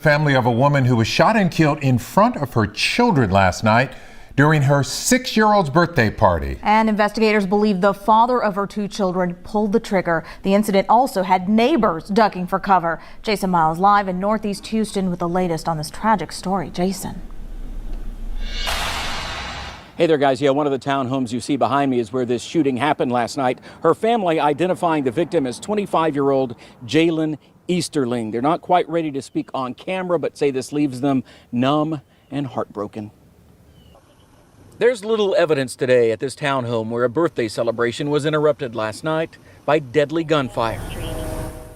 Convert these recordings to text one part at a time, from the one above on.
Family of a woman who was shot and killed in front of her children last night during her 6-year-old's birthday party. And investigators believe the father of her 2 children pulled the trigger. The incident also had neighbors ducking for cover. Jason Miles live in Northeast Houston with the latest on this tragic story. Jason. Hey there, guys. Yeah, one of the townhomes you see behind me is where this shooting happened last night. Her family identifying the victim as 25-year-old Jalen Easterling. They're not quite ready to speak on camera, but say this leaves them numb and heartbroken. There's little evidence today at this townhome where a birthday celebration was interrupted last night by deadly gunfire.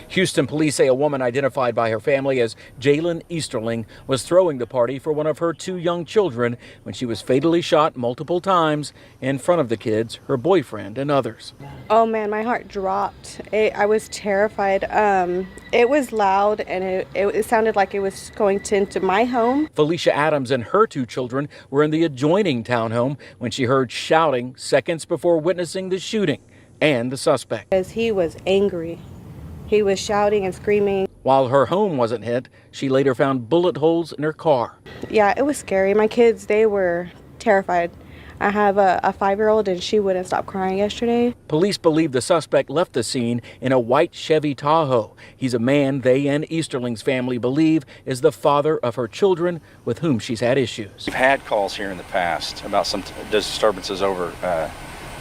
Houston police say a woman identified by her family as Jalen Easterling was throwing the party for one of her 2 young children when she was fatally shot multiple times in front of the kids, her boyfriend, and others. Oh man, my heart dropped. I was terrified. It was loud and it sounded like it was going into my home. Felicia Adams and her 2 children were in the adjoining townhome when she heard shouting seconds before witnessing the shooting and the suspect. Because he was angry. He was shouting and screaming. While her home wasn't hit, she later found bullet holes in her car. Yeah, it was scary. My kids, they were terrified. I have a 5-year-old and she wouldn't stop crying yesterday. Police believe the suspect left the scene in a white Chevy Tahoe. He's a man they and Easterling's family believe is the father of her children with whom she's had issues. We've had calls here in the past about some disturbances over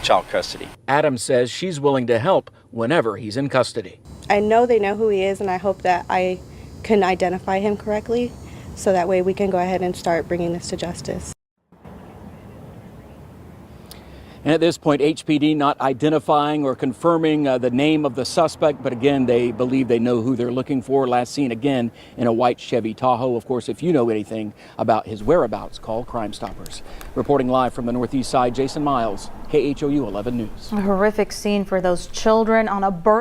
child custody. Adams says she's willing to help whenever he's in custody. I know they know who he is and I hope that I can identify him correctly so that way we can go ahead and start bringing this to justice. And at this point, HPD not identifying or confirming the name of the suspect, but again, they believe they know who they're looking for. Last seen again in a white Chevy Tahoe. Of course, if you know anything about his whereabouts, call Crime Stoppers. Reporting live from the Northeast Side, Jason Miles, KHOU 11 News. A horrific scene for those children on a birthday.